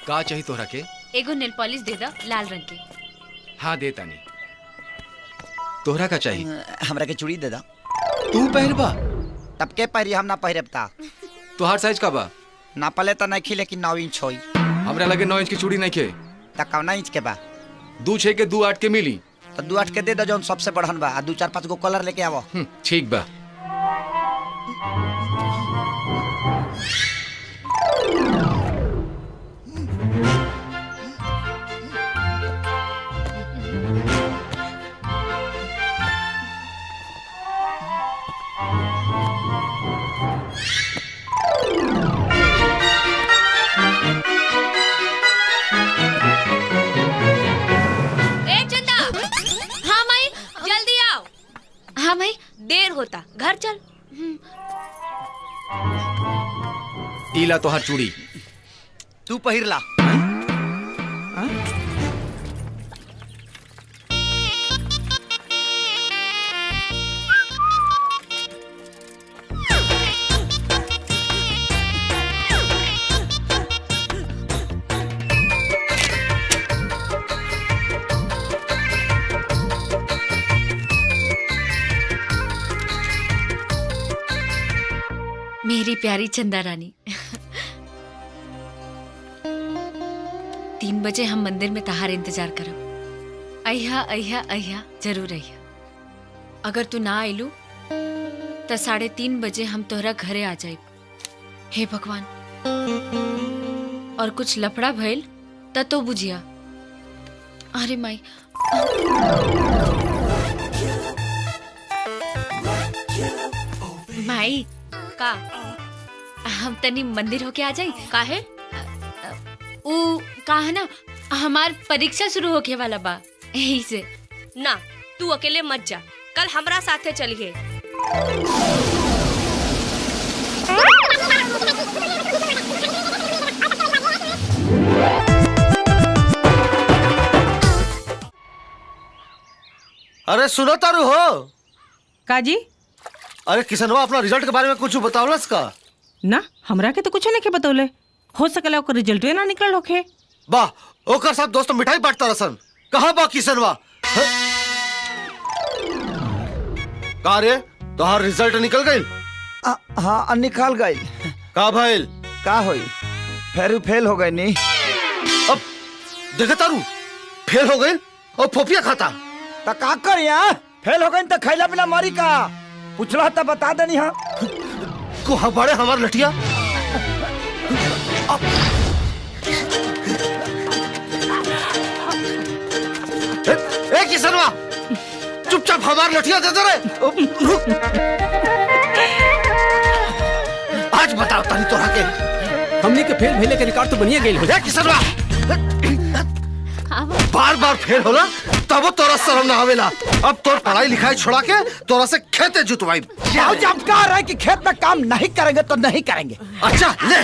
का चाहिए तोहरा के? एगो नेल पॉलिश दे दा लाल रंग के। हाँ दे तानी। तोहरा का चाहिए? हमरा के चूड़ी दे दा। तू पहनबा? तब के पहरी हम ना पहरबता। तोहार साइज का बा? ना पले तो नहीं खी लेकिन 9 इंच होई। हमरा लगे 9 इंच की चूड़ी नहीं खे। त कौना इंच के बा? 2.6 के 2.8 के मिली। तो 2.8 के दे दो जौन सबसे बढ़न बा। 2 4 5 गो कलर लेके आवो। ठीक बा। हाँ भाई देर होता, घर चल। इला तोहार चूड़ी। तू पहिर ला। मेरी प्यारी चंदा रानी। 3 बजे हम मंदिर में तहार इंतजार करब। अहिया अहिया अहिया जरूर अहिया। अगर तू ना आइलू तो 3:30 बजे हम तोहरा घरे आ जाए। हे भगवान, और कुछ लफड़ा भइल तो बुझिया। अरे माई, माई का हम तनी मंदिर होके आ जाई। काहे? ऊ का है ना, हमार परीक्षा शुरू होके वाला बा, यही से। ना तू अकेले मत जा, कल हमरा साथे चलिए। अरे सुनो तारू हो काजी? अरे किसनवा अपना रिजल्ट के बारे में कुछ बतावलस का? ना हमरा के तो कुछ नहीं के बतौले। हो सकला ओकर रिजल्ट ना निकल होखे। वाह, ओकर सब दोस्त मिठाई बांटता रसन। कहां बा किसनवा? का रे, तोहार रिजल्ट निकल गइल? हाँ निकल गइल। का भइल? का होई? फेरू फेल हो गई नी। अब देखे तारू फेल हो गइल और फोफिया खाता। तो का करिया? फेल हो गई तो खैला बिना मरी का? पूछला तो बता देनी। हाँ को बड़े हमार लठिया। ए किसनवा, चुपचाप हमार लठिया दे दे रे। आज बताओ तारी तोरा के हमने के फेल भेले के रिकॉर्ड तो बनिए गेल हो। ए किसनवा, बार बार फेल होला तब तोरा शर्म ना आवेला। अब तोर पढ़ाई लिखाई छोड़ा के तोरा से खेते जुतवाई। जब कह रहा है कि खेत में काम नहीं करेंगे तो नहीं करेंगे। अच्छा ले।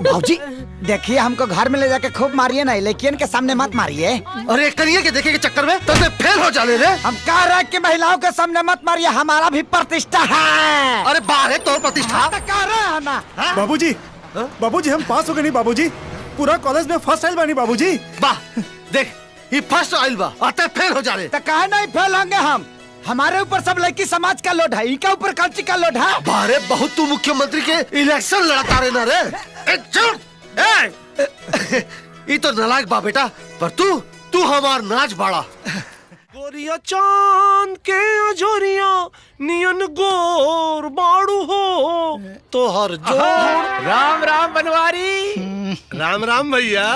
भाऊजी देखिए, हमको घर में ले जाके खूब मारिए ना, लेकिन के सामने मत मारिए। अरे करिए के देखे के चक्कर में तब फेल हो जाने रे। हम कह रहे हैं कि महिलाओं के सामने मत मारिए, हमारा भी प्रतिष्ठा है। अरे बाहर है तोर प्रतिष्ठा। तो कह रहे हैं ना। बाबूजी, बाबूजी हम पास हो गए नहीं बाबूजी। पूरा कॉलेज में फर्स्ट आइल बानी बाबूजी। वाह, देख ये फर्स्ट आइल बा, आते फेल हो जा रहे। तो कहे नहीं फेल होंगे हम? हमारे ऊपर सब लड़की समाज का लोड है, इनके ऊपर कल्ची का लोड है। बारे बहुत तू मुख्यमंत्री के इलेक्शन लड़ता रहे ना रे। ये तो नालायक बा बेटा, पर तू हमार नाच बाड़ा। गोरिया चांद के अजोरिया नियन गोर बाड़ू हो तो हर जोड़। राम राम बनवारी। राम राम भैया।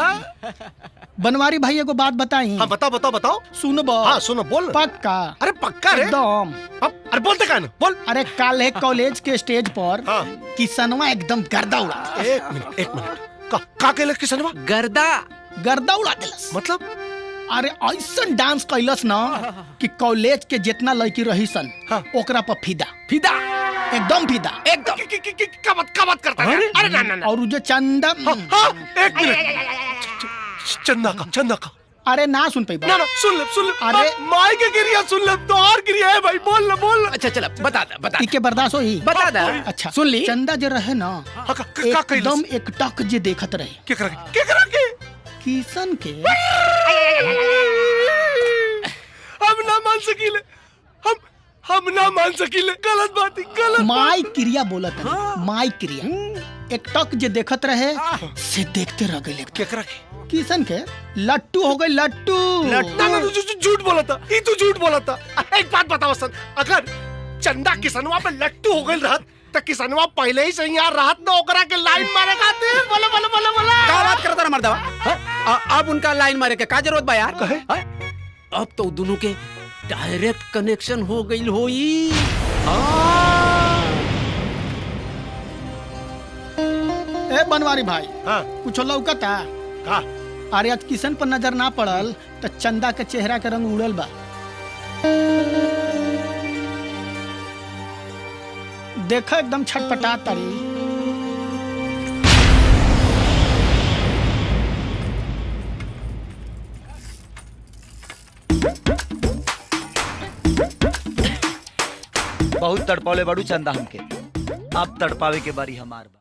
बनवारी भाई को बात बताई। हाँ बताओ बताओ बताओ। सुनो। हाँ सुनो, बोल। पक्का? अरे पक्का रे एकदम। अरे बोलते का ना, बोल। अरे कल है कॉलेज के स्टेज पर हाँ। किसनवा एकदम गर्दा उड़ा। एक मिनट का कहले किसनवा? गर्दा उड़ा दिलस। मतलब? अरे ऐसा डांस कैलस ना कि कॉलेज के जितना लड़की रही सन ओकरा पर फिदा एकदम फिदा एकदम। का बात करता है? अरे ना। और जो चंदा। एक मिनट, चंदा का अरे ना सुन पाई ना ना सुन ले अरे माई के गिरिया सुन ले तो और गिरिया है भाई बोल ले अच्छा चला बता इके बर्दाश्त होई बता दा अच्छा सुन ली चंदा जे रहे ना एकदम एक टक जे देखत रहे के करा के किशन के हम ना मान सकीले हम ना मान सकीले गलत बात गलत माई क्रिया बोलत है माई क्रिया एक टक जे देखत रहे से देखते रह गए के करा के किशन के लट्टू हो गए लट्टू ना ना तू झूठ बोला था ये तू झूठ बोला था एक बात बताओ सन अगर चंदा किसनवा पे लट्टू हो गई रहत तो किसनवा पहले ही सही यार रहत ना ओकरा के लाइन मारे खाते बोले बोले बोले बोले का बात करता रे मर्दवा अब उनका लाइन मारे के का जरूरत बा यार अब तो दोनों के डायरेक्ट कनेक्शन हो गई होई ए बनवारी भाई हाँ कुछ लौकता का अरे आज किशन पर नजर ना पड़ल तो चंदा के चेहरा के रंग उड़ल बा देखो एकदम छटपटा तारी बहुत तड़पौले बड़ू चंदा हमके अब तड़पावे के बारी हमार बा